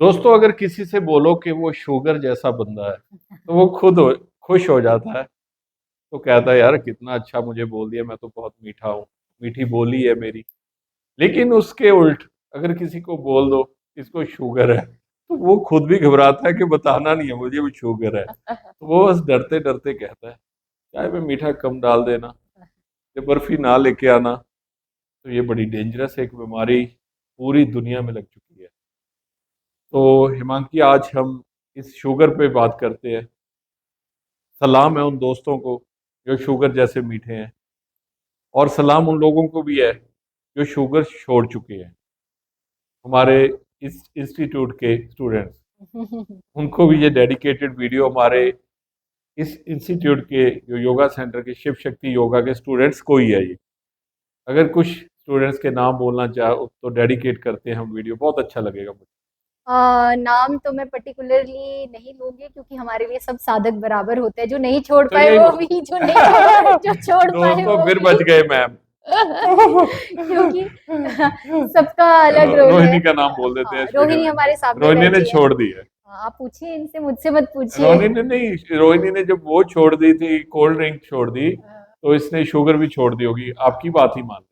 दोस्तों अगर किसी से बोलो कि वो शुगर जैसा बंदा है तो वो खुश हो जाता है। तो कहता है यार कितना अच्छा मुझे बोल दिया, मैं तो बहुत मीठा हूँ, मीठी बोली है मेरी। लेकिन उसके उल्ट अगर किसी को बोल दो इसको शुगर है तो वो खुद भी घबराता है कि बताना नहीं है मुझे भी शुगर है। तो वो बस डरते डरते कहता है चाय में मीठा कम डाल देना, ये बर्फी ना लेके आना। तो ये बड़ी डेंजरस एक बीमारी पूरी दुनिया में लग चुकी है। तो हिमांकी आज हम इस शुगर पे बात करते हैं। सलाम है उन दोस्तों को जो शुगर जैसे मीठे हैं, और सलाम उन लोगों को भी है जो शुगर छोड़ चुके हैं। हमारे इस इंस्टीट्यूट के स्टूडेंट्स, उनको भी ये डेडिकेटेड वीडियो हमारे इस इंस्टीट्यूट के जो योगा सेंटर के शिव शक्ति योगा के स्टूडेंट्स को ही है ये। अगर कुछ स्टूडेंट्स के नाम बोलना चाहो तो डेडिकेट करते हैं हम वीडियो, बहुत अच्छा लगेगा मुझे। नाम तो मैं पर्टिकुलरली नहीं लूंगी क्योंकि हमारे लिए सब साधक बराबर होते हैं, जो नहीं छोड़ तो पाए यही वो भी, जो नहीं जो छोड़ पाए दोस्तों वो फिर भी। बच गए मैम। क्योंकि सबका अलग चलो रोल है। रोहिणी का नाम बोल देते हैं हाँ, स्टूडेंट रोहिणी में। हमारे सामने रोहिणी ने बैठी है। छोड़ दी है। हाँ, आप पूछिए इनसे, मुझसे मत पूछिए। रोहिणी ने नहीं, रोहिणी ने जब वो छोड़ दी थी, कोल्ड ड्रिंक छोड़ दी, तो इसने शुगर भी छोड़ दी होगी, आपकी बात ही मान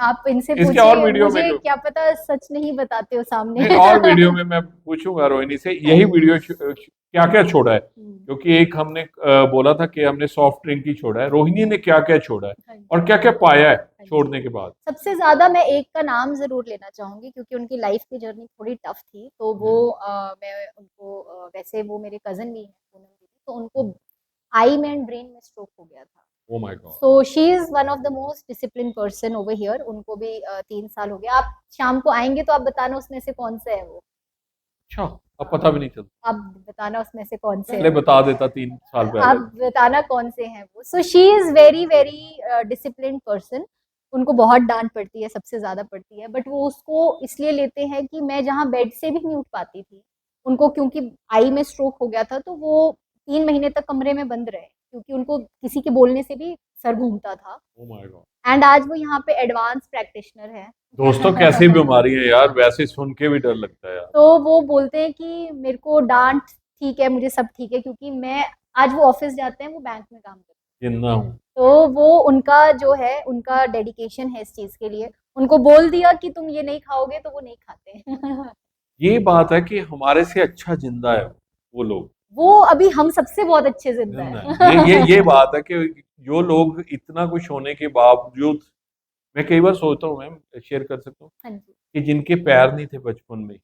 आप इनसे ली। इसके और पूछिए, वीडियो में मुझे क्या पता सच नहीं बताते हो सामने। नहीं, और वीडियो में मैं पूछूंगा रोहिणी से हाँ यही जी। वीडियो क्या क्या छोड़ा है। हम्म, क्योंकि एक हमने बोला था कि हमने सॉफ्ट ड्रिंक ही छोड़ा है, रोहिणी ने क्या क्या छोड़ा है हाँ जी। और क्या क्या पाया है हाँ जी। छोड़ने के बाद। सबसे ज़्यादा मैं एक का नाम ज़रूर लेना चाहूँगी क्योंकि उनकी लाइफ की जर्नी थोड़ी टफ थी। तो वो मैं उनको वैसे वो मेरे कज़न भी हैं, पूनम दीदी, तो उनको आई में एंड ब्रेन में स्ट्रोक हो गया था। Oh my God. So she is one of the most discipline person over here. उनको भी 3 साल हो गया। आप शाम को आएँगे तो आप बताना उसमें से कौन सा है वो। अच्छा, अब हाँ, पता भी नहीं चलता। आप बताना उसमें से कौन से पहले हैं। बता देता 3 साल आप पहले। बताना कौन से हैं वो। So she is very very disciplined person. उनको बहुत डांट पड़ती है, सबसे ज़्यादा पड़ती है, बट वो उसको इसलिए लेते हैं कि मैं जहाँ बेड से भी नहीं उठ पाती थी, उनको क्योंकि आई में स्ट्रोक हो गया था, तो वो 3 महीने तक कमरे में बंद रहे क्योंकि उनको किसी के बोलने से भी सर घूमता था। Oh my God. एंड आज वो यहाँ पे एडवांस प्रैक्टिशनर दोस्तों कैसी है। बीमारी है यार, वैसे सुन के भी डर लगता है यार। तो वो बोलते हैं कि मेरे को डांट ठीक है, मुझे सब ठीक है क्योंकि मैं, आज वो ऑफिस जाते हैं, वो बैंक में काम करते हैं। जिंदा हूँ। तो वो उनका जो है, उनका डेडिकेशन है इस चीज के लिए। उनको बोल दिया कि तुम ये नहीं खाओगे तो वो नहीं खाते। ये बात है कि हमारे से अच्छा जिंदा है वो लोग। वो अभी हम सबसे बहुत अच्छे जिंदा जिंदा है, ये है। बात है कि जो लोग इतना कुछ होने के बावजूद, मैं कई बार सोचता हूँ मैम, शेयर कर सकता हूँ, हाँ जी। कि जिनके पैर नहीं थे बचपन में।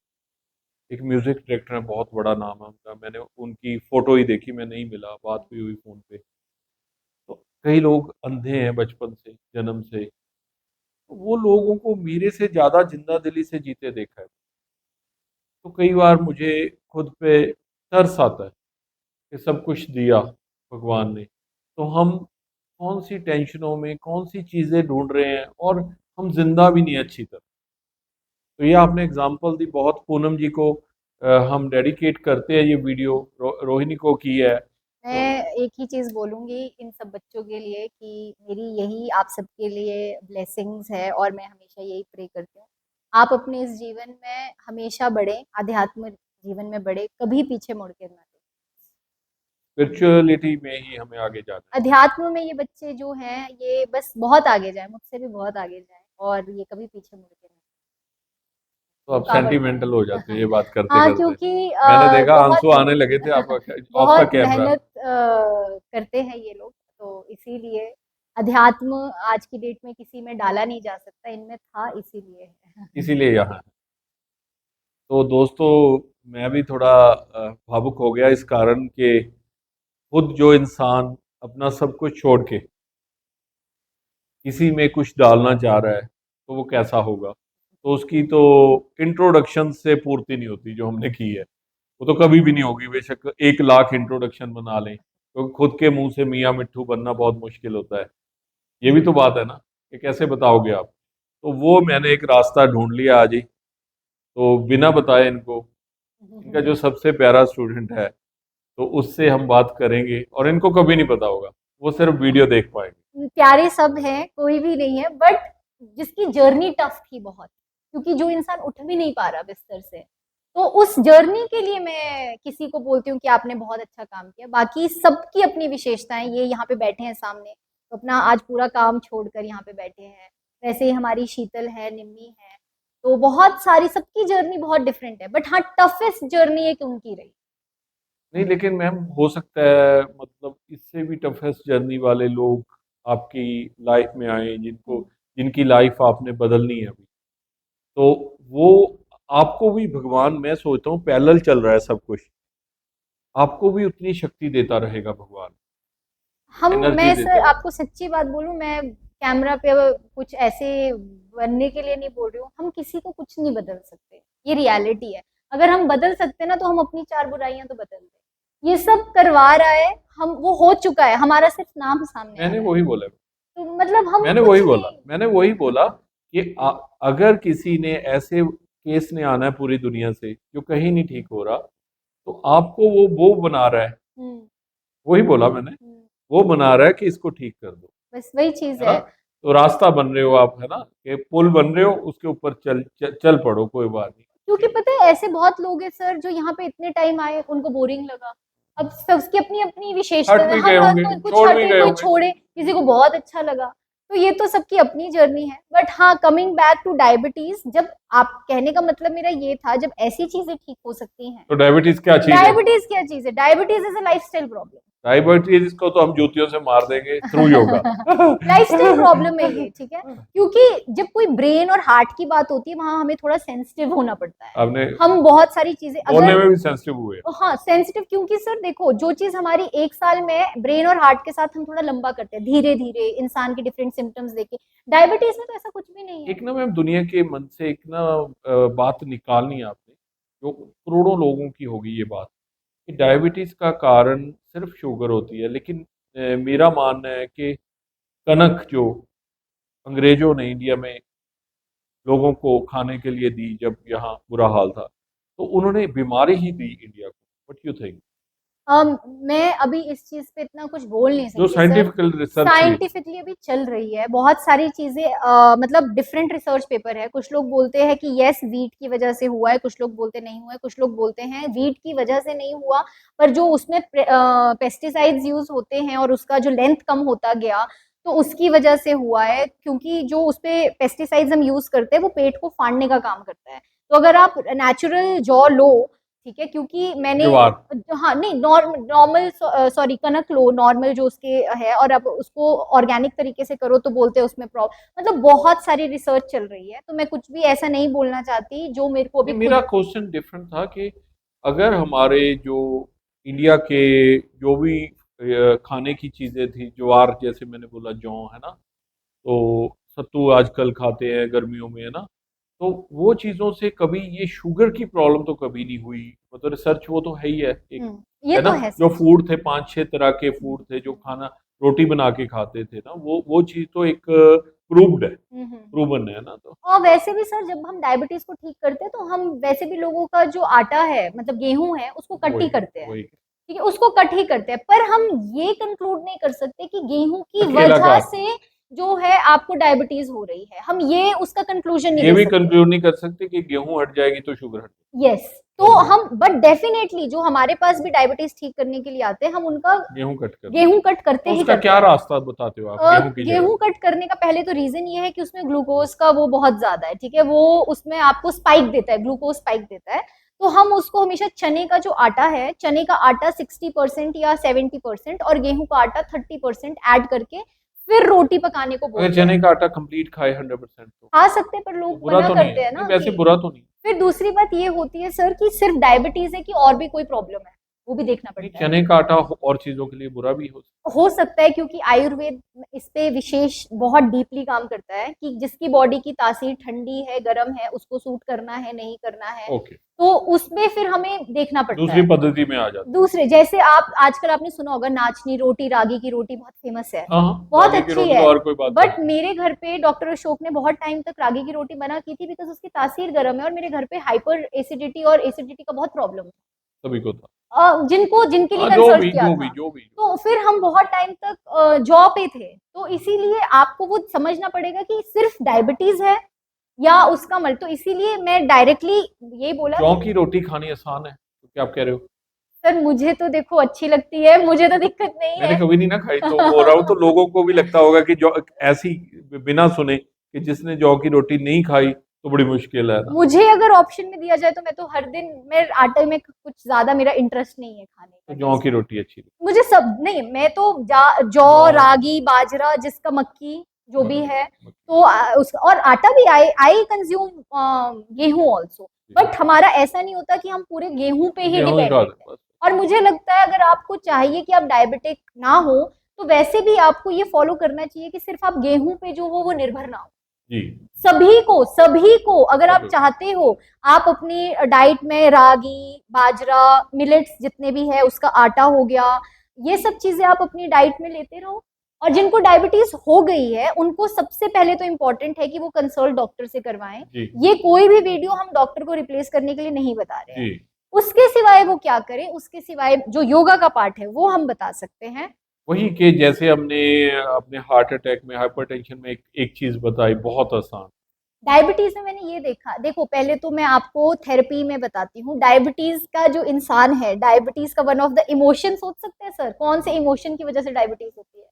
एक म्यूजिक डायरेक्टर है, बहुत बड़ा नाम है उनका, मैंने उनकी फोटो ही देखी, मैं नहीं मिला, बात हुई हुई फोन पे। तो कई लोग अंधे हैं बचपन से, जन्म से। तो वो लोगों को मेरे से ज्यादा जिंदा दिली से जीते देखा है। तो कई बार मुझे खुद पे तरस आता है कि सब कुछ दिया भगवान ने, तो हम कौन सी टेंशनों में कौन सी चीजें ढूंढ रहे हैं, और हम जिंदा भी नहीं अच्छी तरह। तो ये आपने एग्जांपल दी, बहुत पूनम जी को हम डेडिकेट करते हैं ये वीडियो, रोहिणी को की है। तो मैं एक ही चीज बोलूंगी इन सब बच्चों के लिए कि मेरी यही आप सबके लिए ब्लेसिंग्स है और मैं हमेशा यही प्रे करती हूँ। आप अपने इस जीवन में हमेशा बढ़े, आध्यात्म जीवन में बढ़े, कभी पीछे मुड़ के ना दें। स्पिरिचुअलिटी में ही हमें आगे जाना है। अध्यात्म में ये बच्चे जो हैं ये बस बहुत आगे जाए, मुझसे भी बहुत आगे जाए, और ये कभी पीछे मुड़ के ना, तो आप रुकावट सेंटिमेंटल हो बने। जाते हैं ये बात करते हाँ, करते। क्योंकि मैंने देखा बहुत आंसू आने लगे थे आप ऑफ द बहुत कैमरा। मेहनत करते हैं ये लोग, तो इसीलिए अध्यात्म आज की डेट में किसी में डाला नहीं जा सकता, इनमें था इसीलिए है। इसीलिए यहाँ। तो दोस्तों मैं भी थोड़ा भावुक हो गया इस कारण कि खुद जो इंसान अपना सब कुछ छोड़ के किसी में कुछ डालना चाह रहा है तो वो कैसा होगा। तो उसकी तो इंट्रोडक्शन से पूर्ति नहीं होती जो हमने की है, वो तो कभी भी नहीं होगी, बेशक 1 लाख इंट्रोडक्शन बना लें, तो खुद के मुंह से मियाँ मिट्ठू बनना बहुत मुश्किल होता है। ये भी तो बात है ना, कि कैसे बताओगे आप। तो वो मैंने एक रास्ता ढूंढ लिया आज ही, तो बिना बताए इनको, इनका जो सबसे प्यारा स्टूडेंट है, तो उससे हम बात करेंगे और इनको कभी नहीं पता होगा, वो सिर्फ वीडियो देख पाएंगे। प्यारे सब हैं, कोई भी नहीं है, बट जिसकी जर्नी टफ थी बहुत, क्योंकि जो इंसान उठ भी नहीं पा रहा बिस्तर से, तो उस जर्नी के लिए मैं किसी को बोलती हूँ कि आपने बहुत अच्छा काम किया। बाकी सबकी अपनी विशेषताएं, ये यहाँ पे बैठे हैं सामने तो अपना आज पूरा काम छोड़कर यहाँ पे बैठे हैं। वैसे ही हमारी शीतल है, निम्मी है, तो बहुत सारी, सबकी जर्नी बहुत डिफरेंट है, बट हाँ टफेस्ट जर्नी एक उनकी रही। नहीं लेकिन मैम हो सकता है मतलब इससे भी टफेस्ट जर्नी वाले लोग आपकी लाइफ में आए जिनको जिनकी लाइफ आपने बदलनी है अभी, तो वो आपको भी भगवान, मैं सोचता हूँ पैरेलल चल रहा है सब कुछ, आपको भी उतनी शक्ति देता रहेगा भगवान, एनर्जी मैं देता सर रहेगा। आपको सच्ची बात बोलूं, मैं कैमरा पे अब कुछ ऐसे बनने के लिए नहीं बोल रही हूँ। हम किसी को कुछ नहीं बदल सकते, ये रियलिटी है। अगर हम बदल सकते ना तो हम अपनी चार बुराइयां तो बदल दें। ये सब करवा रहा है, हम वो हो चुका है, हमारा सिर्फ नाम सामने आ मैंने रहा है। वही बोला, तो मतलब हम मैंने कुछ वही बोला, नहीं। मैंने वही बोला कि अगर किसी ने ऐसे केस ने आना है पूरी दुनिया से जो कहीं नहीं ठीक हो रहा, तो आपको वो बना रहा है, हम्म, वही बोला मैंने, हम्म, वो बना रहा है कि इसको ठीक कर दो, बस वही चीज है ना। है। तो रास्ता बन रहे हो आप, है ना, कि पुल बन रहे हो, उसके ऊपर चल पड़ो, कोई बात नहीं। क्योंकि पता है ऐसे बहुत लोग हैं सर जो यहाँ पे इतने टाइम आए, उनको बोरिंग लगा। अब सबकी अपनी अपनी विशेषता हट है, भी गए हम होंगे, कुछ छोड़ भी हटे, गए कोई होंगे। छोड़े, किसी को बहुत अच्छा लगा। तो ये तो सबकी अपनी जर्नी है। बट हाँ, कमिंग बैक टू डायबिटीज, जब आप कहने का मतलब मेरा ये था, जब ऐसी चीजें ठीक हो सकती हैं। तो डायबिटीज क्या चीज है? डायबिटीज क्या चीज है? Diabetes is a lifestyle problem. Diabetes को तो हम जूतियों से मार देंगे थ्रू योगा। लाइफस्टाइल प्रॉब्लम है ये, ठीक है। क्योंकि जब कोई ब्रेन और हार्ट की बात होती है, वहां हमें थोड़ा सेंसिटिव होना पड़ता है। आपने हम बहुत सारी चीजें बोलने अगर, में भी सेंसिटिव हुए। हाँ सेंसिटिव, क्योंकि सर देखो, जो चीज हमारी एक साल में ब्रेन और हार्ट के साथ हम थोड़ा लंबा करते हैं, धीरे धीरे इंसान के डिफरेंट सिम्टम्स देखे, डायबिटीज में तो ऐसा कुछ भी नहीं है। एक ना मैम दुनिया के मन से एक ना बात निकालनी है आपने, जो करोड़ों लोगों की होगी ये बात, कि डायबिटीज का कारण सिर्फ शुगर होती है, लेकिन मेरा मानना है कि कनक जो अंग्रेजों ने इंडिया में लोगों को खाने के लिए दी, जब यहाँ बुरा हाल था, तो उन्होंने बीमारी ही दी इंडिया को। What you think? मैं अभी इस चीज पे इतना कुछ बोल नहीं जो सकती सर। साइंटिफिकल रिसर्च हुई। साइंटिफिकली अभी चल रही है बहुत सारी चीजें, मतलब डिफरेंट रिसर्च पेपर है। कुछ लोग बोलते हैं कि यस वीट की वजह से हुआ है, कुछ लोग बोलते नहीं हुआ है, कुछ लोग बोलते हैं वीट की वजह से नहीं हुआ, पर जो उसमें पेस्टिसाइड्स यूज होते हैं और उसका जो लेंथ कम होता गया, तो उसकी वजह से हुआ है। क्योंकि जो उस पे पेस्टिसाइड्स हम यूज करते हैं वो पेट को फाड़ने का काम करता है। तो अगर आप नेचुरल जौ लो, ठीक है, क्योंकि मैंने, ज्वार। हाँ नहीं, नॉर्मल, सॉरी कनक लो, नॉर्मल जो उसके है, और अब उसको ऑर्गेनिक तरीके से करो तो बोलते हैं उसमें प्रॉब्लम, मतलब बहुत सारी रिसर्च चल रही है। तो मैं कुछ भी ऐसा नहीं बोलना चाहती जो मेरे को अभी नहीं, मेरा खुद। क्वेश्चन डिफरेंट था कि अगर हमारे जो इंडिया के जो भी खाने की चीजें थी, ज्वार जैसे मैंने बोला, जौ है ना, तो सत्तू आजकल खाते हैं गर्मियों में, है ना, तो वो चीजों से कभी ये शुगर की प्रॉब्लम तो कभी नहीं हुई। मतलब रिसर्च वो तो है ही है एक, ये है तो ना। है जो सर। फूड थे, 5-6 तरह के फूड थे जो खाना, रोटी बना के खाते थे ना, वो चीज तो एक प्रूव्ड है, प्रूवन है ना। तो और वैसे भी सर, जब हम डायबिटीज को ठीक करते हैं तो हम वैसे भी लोगों का जो आटा है, मतलब गेहूं है, उसको कट ही वही करते हैं। वही ठीक है, उसको कट ही करते हैं, पर हम ये कंक्लूड नहीं कर सकते कि गेहूं की अकेला वजह काट, से जो है आपको डायबिटीज हो रही है। हम ये उसका कंक्लूजन नहीं ये दे भी सकते। कंक्लूड नहीं कर सकते कि गेहूं हट जाएगी तो शुगर हट यस। तो जाएगी। हम, बट डेफिनेटली जो हमारे पास भी डायबिटीज ठीक करने के लिए आते हैं, हम उनका गेहूं कट कर, गेहूं कट करते तो ही उसका करते क्या हैं। रास्ता बताते हो आप गेहूं की जगह? गेहूं कट करने का पहले तो रीजन ये है कि उसमें ग्लूकोज का वो बहुत ज्यादा है, ठीक है, वो उसमें आपको स्पाइक देता है, ग्लूकोज स्पाइक देता है। तो हम उसको हमेशा, चने का जो आटा है, चने का आटा 60% या 70% और गेहूं का आटा 30% ऐड करके फिर रोटी पकाने को अगर बोलते हैं। चने का आटा कंप्लीट खाए 100%, खा सकते हैं, पर तो लोग बुरा मना तो नहीं है? करते हैं नहीं ना वैसे कि। बुरा तो नहीं। फिर दूसरी बात ये होती है सर कि सिर्फ डायबिटीज है कि और भी कोई प्रॉब्लम है, वो भी देखना नहीं, पड़ता है। चने का आटा और चीजों के लिए बुरा भी हो सकता है, क्योंकि आयुर्वेद इस पे विशेष बहुत डीपली काम करता है कि जिसकी बॉडी की तासीर ठंडी है, गर्म है, उसको सूट करना है नहीं करना है। ओके, तो उसमें फिर हमें देखना पड़ता दूसरी है। पद्धति में आ जाते दूसरे जैसे आप आजकल आपने सुना होगा, नाचनी रोटी, रागी की रोटी बहुत फेमस है, हैं। हाँ हाँ, बहुत रागी की अच्छी रोटी तो है। और कोई बात बट करता है। मेरे घर पे डॉक्टर अशोक ने बहुत टाइम तक रागी की रोटी बना की थी, बिकॉज उसकी तासीर गर्म है, और मेरे घर पे हाइपर एसिडिटी और एसिडिटी का बहुत प्रॉब्लम सभी को था। जिनको जिनके लिए हाँ, कंसल्ट किया था। जो भी तो फिर हम बहुत टाइम तक जॉब पे थे, तो इसीलिए आपको वो समझना पड़ेगा कि सिर्फ डायबिटीज है या उसका मल, तो इसीलिए मैं डायरेक्टली ये बोला जौ की रोटी खानी आसान है तो क्या आप कह रहे हो? सर मुझे तो देखो अच्छी लगती है, मुझे तो दिक्कत नहीं मैंने है। कभी नहीं ना खाई, तो बोल रहा हूँ तो लोगों को भी लगता होगा कि जो ऐसी बिना सुने कि जिसने जौ की रोटी नहीं खाई तो बड़ी मुश्किल है ना। मुझे अगर ऑप्शन में दिया जाए तो मैं तो हर दिन, मैं आटे में कुछ ज्यादा मेरा इंटरेस्ट नहीं है खाने तो का जौ टेस्ट। की रोटी अच्छी लगती मुझे सब नहीं, मैं तो जौ, जौ रागी, बाजरा, जिसका मक्की जो भी है, मक्की तो उस और आटा भी आई कंज्यूम गेहूं ऑल्सो। बट हमारा ऐसा नहीं होता कि हम पूरे गेहूं पे ही गेहूं ही खा डिपेंडेंट दे है। बस। और मुझे लगता है अगर आपको चाहिए कि आप डायबिटिक ना हो, तो वैसे भी आपको ये फॉलो करना चाहिए कि सिर्फ आप गेहूं पे जो हो वो निर्भर ना हो। जी सभी को अगर आप सब चाहते हो, आप अपनी डाइट में रागी, बाजरा, मिलेट्स जितने भी है उसका आटा हो गया, ये सब चीजें आप अपनी डाइट में लेते रहो। और जिनको डायबिटीज हो गई है उनको सबसे पहले तो इम्पोर्टेंट है कि वो कंसल्ट डॉक्टर से करवाएं। जी ये कोई भी वीडियो हम डॉक्टर को रिप्लेस करने के लिए नहीं बता रहे हैं। जी। उसके सिवाय वो क्या करें, उसके सिवाय जो योगा का पार्ट है वो हम बता सकते हैं। वही कि जैसे हमने अपने हार्ट अटैक में, हाइपरटेंशन में एक चीज बताई बहुत आसान। डायबिटीज में मैंने ये देखा, देखो पहले तो मैं आपको थेरेपी में बताती हूँ। डायबिटीज का जो इंसान है, डायबिटीज का वन ऑफ द इमोशन, सोच सकते हैं सर कौन से इमोशन की वजह से डायबिटीज होती है?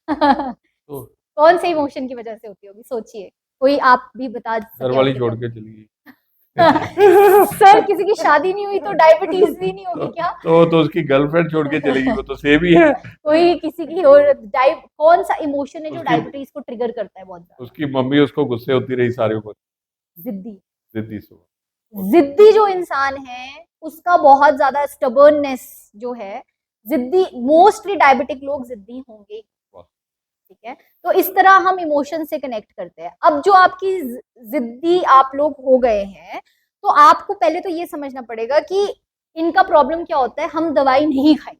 तो कौन से इमोशन की वजह से होती होगी, सोचिए, कोई आप भी बता घर सके वाली आपके छोड़ पास। के चली गई। सर किसी की शादी नहीं हुई तो डायबिटीज भी नहीं होगी क्या? तो उसकी गर्लफ्रेंड छोड़ के चलेगी, वो तो सेम ही है। कोई किसी की और कौन सा इमोशन है जो उसकी डायबिटीज को ट्रिगर करता है बहुत ज्यादा? उसकी मम्मी उसको गुस्से होती रही सारी उम्र, जिद्दी। जिद्दी से। जिद्दी जो इंसान है उसका बहुत ज्यादा स्टबर्ननेस जो है, जिद्दी, मोस्टली डायबिटिक लोग जिद्दी होंगे। ठीक है, तो इस तरह हम इमोशन से कनेक्ट करते हैं। अब जो आपकी जिद्दी आप लोग हो गए हैं, तो आपको पहले तो ये समझना पड़ेगा कि इनका प्रॉब्लम क्या होता है। हम दवाई नहीं खाएंगे,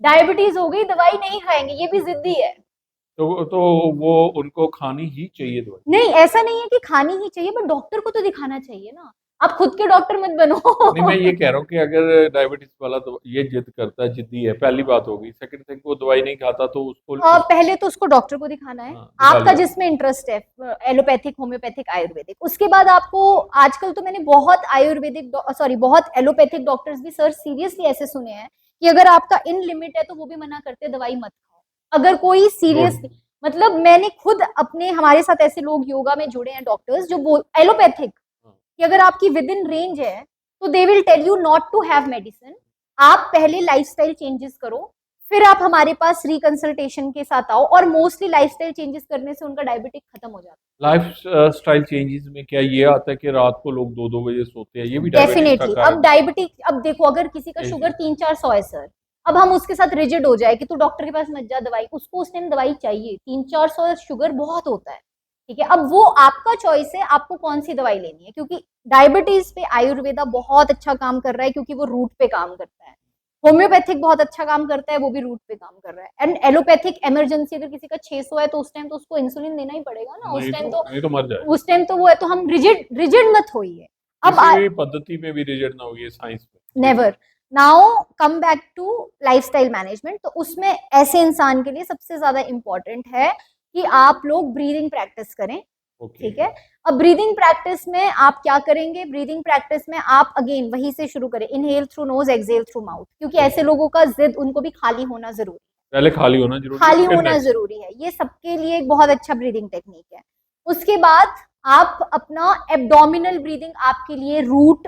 डायबिटीज हो गई दवाई नहीं खाएंगे, ये भी जिद्दी है। तो वो उनको खानी ही चाहिए दवाई। नहीं, ऐसा नहीं है कि खानी ही चाहिए, बट डॉक्टर को तो दिखाना चाहिए ना। आप खुद के डॉक्टर मत बनो। नहीं, मैं ये कह रहा हूँ कि अगर डायबिटीज वाला तो ये जिद करता है, जिद्दी है, पहली बात होगी। सेकंड थिंग, वो दवाई नहीं खाता तो उसको पहले तो उसको डॉक्टर को दिखाना है, हाँ, दिखा आपका लिया। जिसमें इंटरेस्ट है, एलोपैथिक, होम्योपैथिक, आयुर्वेदिक। उसके बाद आपको, आजकल तो मैंने बहुत आयुर्वेदिक, सॉरी बहुत एलोपैथिक डॉक्टर्स भी सर सीरियसली ऐसे सुने हैं कि अगर आपका इन लिमिट है तो वो भी मना करते हैं दवाई मत खाओ। अगर कोई सीरियसली, मतलब मैंने खुद अपने, हमारे साथ ऐसे लोग योगा में जुड़े हैं डॉक्टर्स जो एलोपैथिक, कि अगर आपकी विद इन रेंज है तो they will tell you not to have medicine. आप पहले लाइफस्टाइल चेंजेस करो, फिर आप हमारे पास रिकंसल्टेशन के साथ आओ। और मोस्टली लाइफस्टाइल चेंजेस करने से उनका डायबिटिक खत्म हो जाता है। लाइफ स्टाइल चेंजेस में क्या ये आता है कि रात को लोग 2-2 बजे सोते हैं, ये भी डायबिटीज का डेफिनेटली। अब कारण है? डायबिटिक, अब देखो अगर किसी का यही शुगर चीज। 300-400 है सर, अब हम उसके साथ रिजिड हो जाए कि तू डॉक्टर के पास मत जा, दवाई, उसको उस टाइम दवाई चाहिए, 300-400 शुगर बहुत होता है। ठीक है, अब वो आपका चॉइस है आपको कौन सी दवाई लेनी है, क्योंकि डायबिटीज पे आयुर्वेदा बहुत अच्छा काम कर रहा है, क्योंकि वो रूट पे काम करता है। होम्योपैथिक बहुत अच्छा काम करता है, वो भी रूट पे काम कर रहा है। एंड एलोपैथिक इमरजेंसी, अगर किसी का 600 है तो उस टाइम तो उसको इंसुलिन देना ही पड़ेगा ना, नहीं तो मर जाए। उस टाइम तो वो है, तो हम रिजिड रिजिड मत होइए। अब किसी भी पद्धति में भी रिजल्ट ना हुई है साइंस में। Never. Now come back to lifestyle management. तो उसमें ऐसे इंसान के लिए सबसे ज्यादा इंपॉर्टेंट है कि आप लोग ब्रीदिंग प्रैक्टिस करें। ओके। ठीक है, अब ब्रीदिंग प्रैक्टिस में आप क्या करेंगे, ब्रीदिंग प्रैक्टिस में आप अगेन वहीं से शुरू करें, inhale through nose, exhale through mouth, क्योंकि ऐसे लोगों का जिद, उनको भी खाली होना जरूरी है। पहले खाली होना जरूरी है, खाली फिर होना नेक्स्ट। जरूरी है, ये सबके लिए एक बहुत अच्छा ब्रीदिंग टेक्निक है। उसके बाद आप अपना एब्डोमिनल ब्रीदिंग, आपके लिए रूट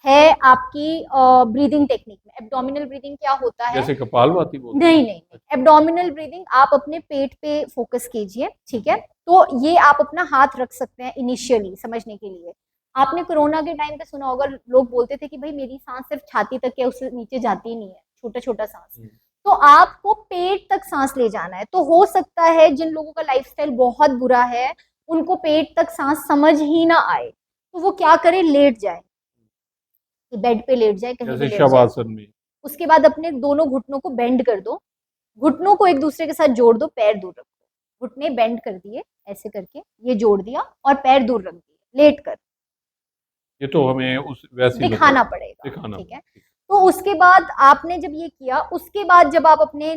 है आपकी ब्रीदिंग टेक्निक में। एब्डोमिनल ब्रीदिंग क्या होता है? जैसे कपालभाति बोलते नहीं नहीं, एब्डोमिनल ब्रीदिंग आप अपने पेट पे फोकस कीजिए। ठीक है, तो ये आप अपना हाथ रख सकते हैं इनिशियली समझने के लिए। आपने कोरोना के टाइम पे सुना होगा, लोग बोलते थे कि भाई मेरी सांस सिर्फ छाती तक है, उससे नीचे जाती नहीं है, छोटा छोटा सांस। हैं। तो आपको पेट तक सांस ले जाना है। तो हो सकता है जिन लोगों का लाइफस्टाइल बहुत बुरा है, उनको पेट तक सांस समझ ही ना आए, तो वो क्या करे, लेट जाए, बेड पे लेट जाए, कहीं भी जैसे लेट जाए। शवासन में। उसके बाद अपने दोनों घुटनों को बेंड कर दो, घुटनों को एक दूसरे के साथ जोड़ दो, पैर दूर रखो। घुटने बेंड कर दिए ऐसे करके, ये जोड़ दिया और पैर दूर रख दिए लेट कर, ये तो हमें उस वैसे ही दिखाना बताया। पड़ेगा। दिखाना। ठीक है, तो उसके बाद आपने जब ये किया, उसके बाद जब आप अपने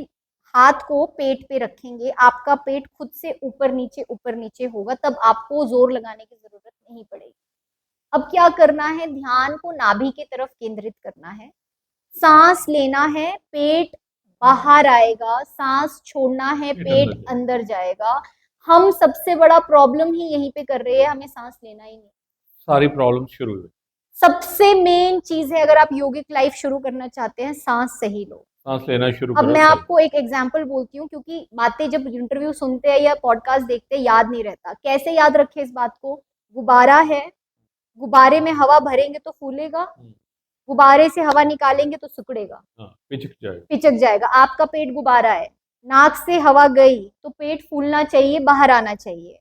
हाथ को पेट पे रखेंगे, आपका पेट खुद से ऊपर नीचे होगा, तब आपको जोर लगाने की जरूरत नहीं पड़ेगी। अब क्या करना है, ध्यान को नाभि की तरफ केंद्रित करना है, सांस लेना है, पेट बाहर आएगा, सांस छोड़ना है, पेट अंदर जाएगा। हम सबसे बड़ा प्रॉब्लम ही यहीं पे कर रहे हैं, हमें सांस लेना ही नहीं। सारी प्रॉब्लम शुरू हुई। सबसे मेन चीज है, अगर आप योगिक लाइफ शुरू करना चाहते हैं, सांस सही लो, सांस लेना शुरू अब करो। मैं आपको एक एग्जांपल बोलती हूँ, क्योंकि बातें जब इंटरव्यू सुनते हैं या पॉडकास्ट देखते हैं याद नहीं रहता। कैसे याद रखे इस बात को, गुब्बारा है, गुब्बारे में हवा भरेंगे तो फूलेगा, गुब्बारे से हवा निकालेंगे तो सिकुड़ेगा, पिचक जाएगा। आपका पेट गुब्बारा है, नाक से हवा गई तो पेट फूलना चाहिए, बाहर आना चाहिए।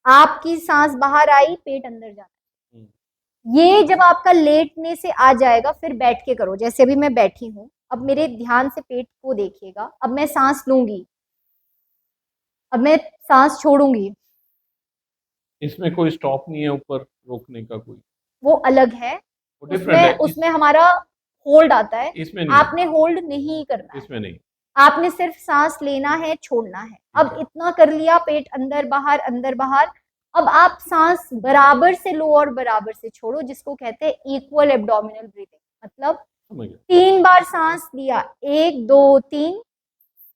आपकी सांस बाहर आई, पेट अंदर जाना। ये जब आपका लेटने से आ जाएगा, फिर बैठ के करो, जैसे अभी मैं बैठी हूं, अब मेरे ध्यान से पेट को देखिएगा। अब मैं सांस लूंगी, अब मैं सांस छोड़ूंगी, इसमें कोई स्टॉप नहीं है ऊपर रोकने का कोई, वो अलग है, उसमें हमारा होल्ड आता है, इसमें नहीं, आपने होल्ड नहीं करना है, इसमें नहीं, आपने सिर्फ सांस लेना है, छोड़ना है। अब इतना कर लिया, पेट अंदर बाहर अंदर बाहर। अब आप सांस बराबर से लो और बराबर से छोड़ो, जिसको कहते हैं इक्वल एब्डोमिनल ब्रीथिंग। मतलब 3 बार सांस लिया, 1 2 3,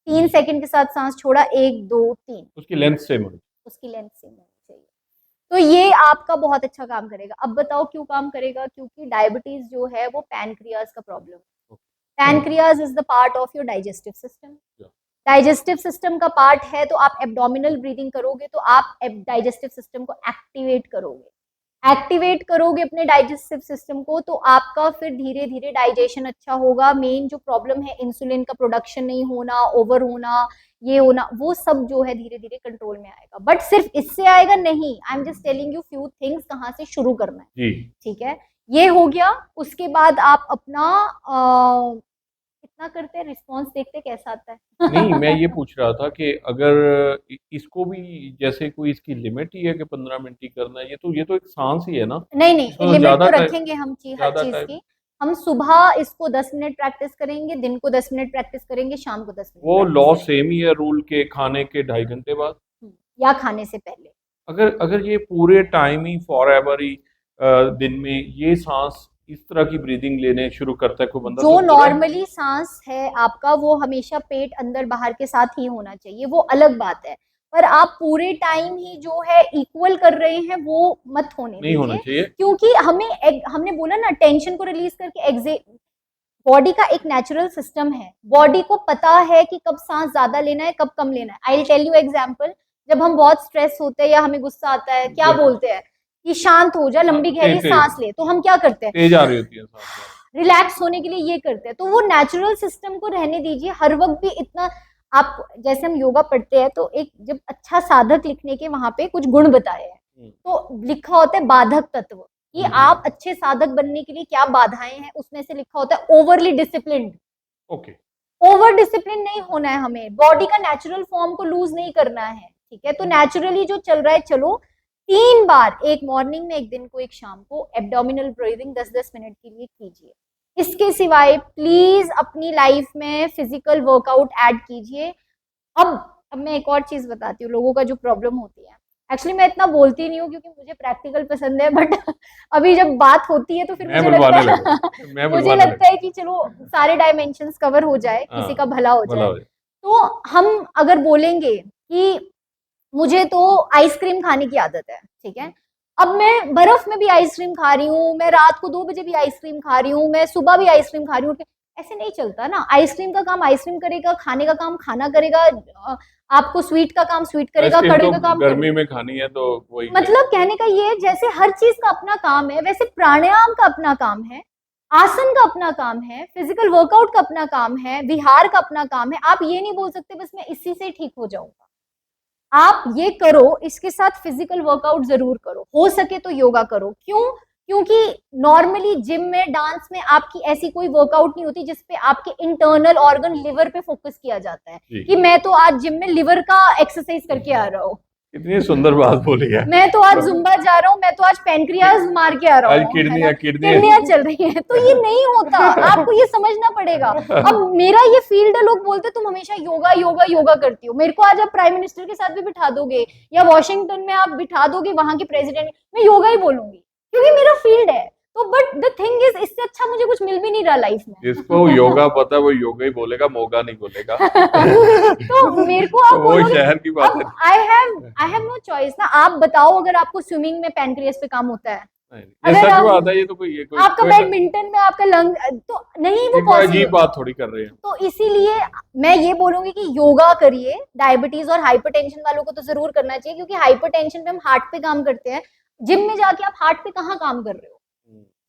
3 सेकंड के साथ सांस छोड़ा, 1 2 3, उसकी लेंथ सेम होनी चाहिए। तो ये आपका बहुत अच्छा काम करेगा। अब बताओ क्यों काम करेगा, क्योंकि डायबिटीज जो है वो पैनक्रियाज का प्रॉब्लम है। Pancreas is the part of your digestive system. Digestive system का पार्ट है, तो आप एब्डोमिनल ब्रीदिंग करोगे तो आप डाइजेस्टिव सिस्टम को एक्टिवेट करोगे अपने डाइजेस्टिव सिस्टम को, तो आपका फिर धीरे धीरे डाइजेशन अच्छा होगा। मेन जो प्रॉब्लम है, इंसुलिन का प्रोडक्शन नहीं होना, ओवर होना, ये होना, वो सब जो है धीरे धीरे कंट्रोल में आएगा। बट सिर्फ इससे आएगा नहीं, I am just telling you few things कहाँ से शुरू करना है। ठीक है, ये हो गया। उसके बाद आप अपना कितना करते हैं, रिस्पॉन्स देखते कैसा आता है। नहीं, मैं ये पूछ रहा था कि अगर इसको भी जैसे कोई इसकी लिमिट ही है कि 15 मिनट ही करना है, ये तो एक सांस ही है ना। नहीं, लिमिट तो रखेंगे हम हर चीज की। हम सुबह इसको 10 मिनट प्रैक्टिस करेंगे, दिन को 10 मिनट प्रैक्टिस करेंगे, शाम को 10 मिनट। वो लॉ सेम ही है रूल के, खाने के 2.5 घंटे बाद या खाने से पहले। अगर ये पूरे time he for ever he दिन में ये सांस इस तरह की ब्रीदिंग लेने शुरू करता है कोई बंदा, जो नॉर्मली सांस है आपका, वो हमेशा पेट अंदर बाहर के साथ ही होना चाहिए, वो अलग बात है। पर आप पूरे टाइम ही जो है इक्वल कर रहे हैं, वो मत नहीं होना चाहिए। क्योंकि हमने बोला ना, टेंशन को रिलीज करके बॉडी का एक नेचुरल सिस्टम है, बॉडी को पता है कि कब सांस ज्यादा लेना है, कब कम लेना है। I will tell you example. जब हम बहुत स्ट्रेस होते हैं या हमें गुस्सा आता है, क्या बोलते हैं कि शांत हो जा, लंबी गहरी सांस ले, तो हम क्या करते हैं, तेज आ रही होती है सांस, रिलैक्स होने के लिए ये करते हैं। तो वो नेचुरल सिस्टम को रहने दीजिए। हर वक्त भी इतना आप, जैसे हम योगा पढ़ते हैं तो एक जब अच्छा साधक लिखने के वहां पे कुछ गुण बताए हैं, तो लिखा होता है बाधक तत्व, कि आप अच्छे साधक बनने के लिए क्या बाधाएं हैं, उसमें से लिखा होता है ओवरली डिसिप्लिन्ड। ओवर डिसिप्लिन नहीं होना है हमें, बॉडी का नेचुरल फॉर्म को लूज नहीं करना है। ठीक है, तो नेचुरली जो चल रहा है, चलो 3 बार, एक मॉर्निंग में, एक दिन को, एक शाम को, एब्डोमिनल ब्रीदिंग 10-10 मिनट के लिए कीजिए। इसके सिवाय प्लीज अपनी लाइफ में फिजिकल वर्कआउट ऐड कीजिए। अब मैं एक और चीज बताती हूँ, लोगों का जो प्रॉब्लम होती है, एक्चुअली मैं इतना बोलती नहीं हूँ क्योंकि मुझे प्रैक्टिकल पसंद है, बट अभी जब बात होती है तो फिर मुझे लगता है कि चलो सारे डायमेंशंस कवर हो जाए, किसी का भला हो जाए। तो हम अगर बोलेंगे कि मुझे तो आइसक्रीम खाने की आदत है, ठीक है, अब मैं बर्फ में भी आइसक्रीम खा रही हूँ, मैं रात को 2 बजे भी आइसक्रीम खा रही हूँ, मैं सुबह भी आइसक्रीम खा रही हूँ, ऐसे नहीं चलता ना। आइसक्रीम का काम आइसक्रीम करेगा, खाने का काम खाना करेगा, आपको स्वीट का काम स्वीट करेगा, कड़वे का काम गर्मी में खानी है तो वही। मतलब कहने का ये, जैसे हर चीज का अपना काम है, वैसे प्राणायाम का अपना काम है, आसन का अपना काम है, फिजिकल वर्कआउट का अपना काम है, विहार का अपना काम है। आप ये नहीं बोल सकते बस मैं इसी से ठीक हो जाऊंगा। आप ये करो, इसके साथ फिजिकल वर्कआउट जरूर करो, हो सके तो योगा करो। क्यों? क्योंकि नॉर्मली जिम में, डांस में आपकी ऐसी कोई वर्कआउट नहीं होती जिसपे आपके इंटरनल ऑर्गन लिवर पे फोकस किया जाता है कि मैं तो आज जिम में लिवर का एक्सरसाइज करके आ रहा हूँ। कितनी सुंदर बात बोली है। मैं तो आज जुम्बा जा रहा हूँ, मैं तो आज पेनक्रियाज मार के आ रहा आज हूँ, है किडनियां ना? किडनियां किडनियां चल रही हैं, तो ये नहीं होता, आपको ये समझना पड़ेगा। अब मेरा ये फील्ड है, लोग बोलते तुम हमेशा योगा योगा योगा करती हो, मेरे को आज आप प्राइम मिनिस्टर के साथ भी बिठा दोगे या वॉशिंगटन में आप बिठा दोगे वहां के प्रेसिडेंट, मैं योगा ही बोलूंगी क्योंकि मेरा फील्ड है। तो बट द थिंग इज, इससे अच्छा मुझे कुछ मिल भी नहीं रहा लाइफ में। जिसको योगा पता है वो योगा ही बोलेगा, मोगा नहीं बोलेगा। तो मेरे को आप तो वो बोलोगे, शहर की बात अब है। आई हैव नो चॉइस ना। आप बताओ, अगर आपको स्विमिंग में पैनक्रियास पे काम होता है, नहीं, ये अगर सच आप, बात है, ये तो कोई आपका बैडमिंटन में आपका लंग, तो नहीं वो एक बार अजीब पॉसिबल। बात थोड़ी कर रहे हैं। तो इसीलिए मैं ये बोलूंगी कि योगा करिए। डायबिटीज और हाइपरटेंशन वालों को तो जरूर करना चाहिए, क्योंकि हाइपरटेंशन पे हम हार्ट पे काम करते हैं। जिम में जाके आप हार्ट पे कहाँ काम कर रहे हो?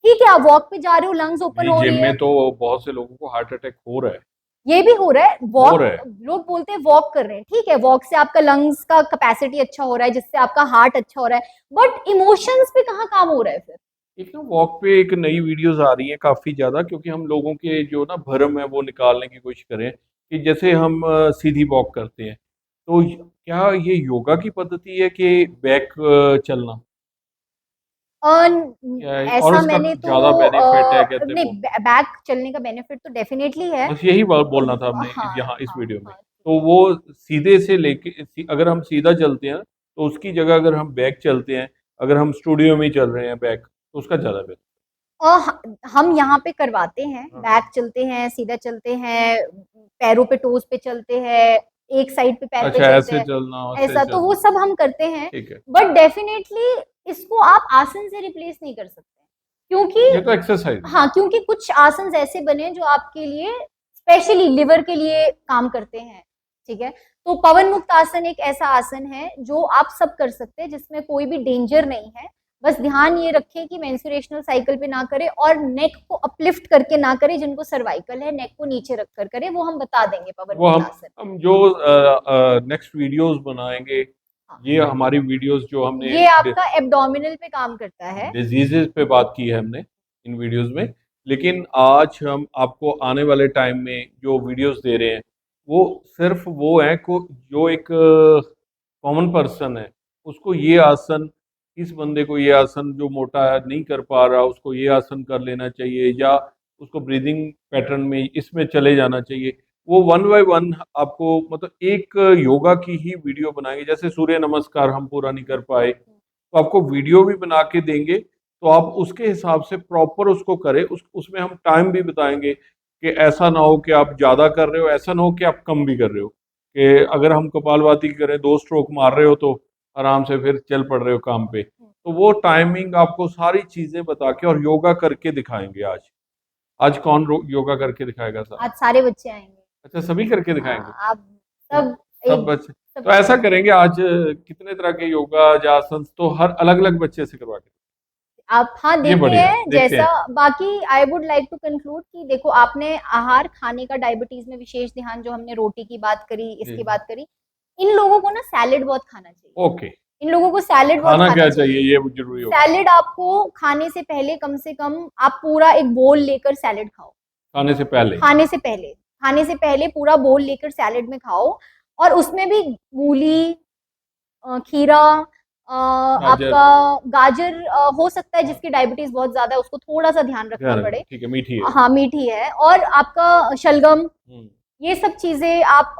ठीक है, आप वॉक पे जा रहे हो, लंग्स ओपन नहीं, हो जिम रही है, में तो बहुत से लोगों को हार्ट अटैक हो रहा है। ये भी हो रहा है। हो वॉक, रहा है। लोग बोलते हैं वॉक कर रहे हैं, ठीक है, वॉक से आपका लंग्स का कैपेसिटी अच्छा हो रहा है, जिससे आपका हार्ट अच्छा हो रहा है, बट इमोशंस पे कहाँ काम हो रहा है फिर? एक ना वॉक पे एक नई वीडियोस आ रही हैं काफी ज्यादा, क्योंकि हम लोगों के जो ना भरम है वो निकालने की कोशिश करें कि जैसे हम सीधी वॉक करते हैं, तो क्या ये योगा की पद्धति है कि बैक चलना, क्या है? और ऐसा उसका मैंने तो ज्यादा बेनिफिट है कहते हैं नहीं, वो। बैक चलने का बेनिफिट तो डेफिनेटली है। बस यही बात बोलना था हमने हाँ यहाँ इस हाँ वीडियो में। हाँ। तो वो सीधे से लेके अगर हम सीधा चलते हैं तो उसकी जगह अगर हम बैक चलते हैं, अगर हम स्टूडियो में ही चल रहे हैं बैक, तो उसका ज्यादा बेहतर। और हम यहाँ पे करवाते हैं, हाँ हाँ, बैक चलते हैं, सीधा चलते हैं, पैरों पे टोज पे चलते हैं, एक साइड पे पैर पे अच्छा चलते ऐसे हैं, चलना वैसे ऐसा तो वो चलना, सब हम करते हैं। ठीक है। बट डेफिनेटली इसको आप आसन से रिप्लेस नहीं कर सकते, ये तो क्योंकि एक्सरसाइज है। हाँ, क्योंकि कुछ आसन ऐसे बने हैं जो आपके लिए स्पेशली लिवर के लिए काम करते हैं, ठीक है। तो पवन मुक्त आसन एक ऐसा आसन है जो आप सब कर सकते हैं, जिसमें कोई भी डेंजर नहीं है। बस ध्यान ये रखें कि मेंस्ट्रुएशनल साइकिल पे ना करें, और नेक को अपलिफ्ट करके ना करें। जिनको सर्वाइकल है, नेक को नीचे रख कर करें, वो हम बता देंगे पवन वो मुक्त आसन। हम जो नेक्स्ट वीडियोस बनाएंगे, हाँ, ये हमारी वीडियोस जो हमने ये आपका एब्डोमिनल पे काम करता है। डिजीजेस पे बात की है हमने इन वीडियोस में, लेकिन आज हम आपको आने वाले टाइम में जो वीडियोस दे रहे हैं वो सिर्फ वो है को जो एक कॉमन पर्सन है उसको ये आसन, इस बंदे को ये आसन, जो मोटा है नहीं कर पा रहा उसको ये आसन कर लेना चाहिए, या उसको ब्रीदिंग पैटर्न में इसमें चले जाना चाहिए। वो वन बाय वन आपको मतलब एक योगा की ही वीडियो बनाएंगे। जैसे सूर्य नमस्कार हम पूरा नहीं कर पाए तो आपको वीडियो भी बना के देंगे, तो आप उसके हिसाब से प्रॉपर उसको करें। उसमें हम टाइम भी बताएंगे कि ऐसा ना हो कि आप ज़्यादा कर रहे हो, ऐसा ना हो कि आप कम भी कर रहे हो, कि अगर हम कपालभाति करें 2 स्ट्रोक मार रहे हो तो आराम से फिर चल पड़ रहे हो काम पे। तो वो टाइमिंग आपको सारी चीज़ें बता के और योगा करके दिखाएंगे। आज आज कौन योगा करके दिखाएगा सर? आज सारे बच्चे आएंगे। अच्छा, सभी करके हाँ, दिखाएंगे। आप तो सब सब एक, बच्चे सब तो ऐसा करेंगे आज कितने तरह के योगा या आसन तो हर अलग अलग बच्चे से करवा के, आप, हाँ, ये देखते बढ़िया है, हैं देखते जैसा। हैं। बाकी I would like to conclude कि देखो, आपने आहार खाने का डायबिटीज में विशेष ध्यान, जो हमने रोटी की बात करी, जी, इसकी बात करी, इन लोगों को ना सैलेड बहुत खाना चाहिए। ओके। इन लोगों को सैलेड बहुत खाना खाना क्या चाहिए। चाहिए ये जरूरी होगा। सैलेड आपको खाने से पहले कम से कम आप पूरा एक बोल लेकर सैलेड खाओ। खाने से पहले। खाने से पहले, खाने से पहले पूरा बोल लेकर सैलेड में खाओ, और उसमें भी मूली, खीरा, गाजर। आपका गाजर, हो सकता है जिसकी डायबिटीज बहुत ज्यादा है उसको थोड़ा सा ध्यान रखना ध्यान पड़े। रखना, ठीक है, मीठी है। हाँ, मीठी है। और आपका शलगम, हम्म, ये सब चीजें आप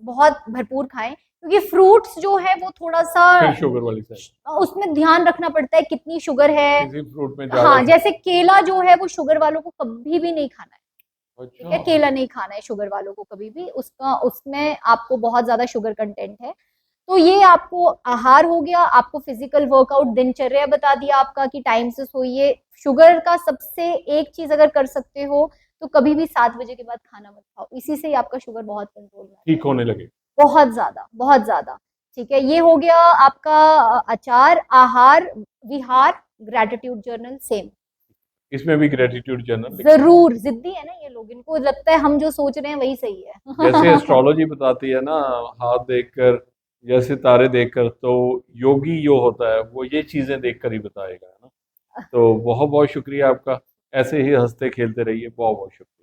बहुत भरपूर खाएं, क्योंकि फ्रूट्स जो है वो थोड़ा सा, फिर शुगर वाली साइड, उसमें ध्यान रखना पड़ता है कितनी शुगर है। किसी फ्रूट में ज्यादा हाँ, जैसे केला जो है वो शुगर वालों को कभी भी नहीं खाना है, ठीक है, अच्छा, केला नहीं खाना है शुगर वालों को कभी भी, उसका, उसमें आपको बहुत ज्यादा शुगर कंटेंट है। तो ये आपको आहार हो गया, आपको फिजिकल वर्कआउट, दिनचर्या बता दिया आपका कि टाइम से सोइए। शुगर का सबसे एक चीज अगर कर सकते हो तो कभी भी 7 बजे के बाद खाना मत खाओ, इसी से ही आपका शुगर बहुत कंट्रोल में आ ठीक जाएगा। होने लगे। बहुत ज्यादा, बहुत ज्यादा। ठीक है, ये हो गया आपका आचार, आहार, विहार, ग्रेटिट्यूड जर्नल, सेम। इसमें भी ग्रेटिट्यूड जर्नल लिखना है। जरूर, जिद्दी है ना ये लोग, इनको लगता है हम जो सोच रहे हैं वही सही जैसे है। एस्ट्रोलॉजी बताती है ना, हाथ देखकर, जैसे तारे देखकर, तो योगी जो होता है वो ये चीजें देखकर ही बताएगा, है ना। तो बहुत बहुत शुक्रिया आपका, ऐसे ही हंसते खेलते रहिए, बहुत बहुत शुक्रिया।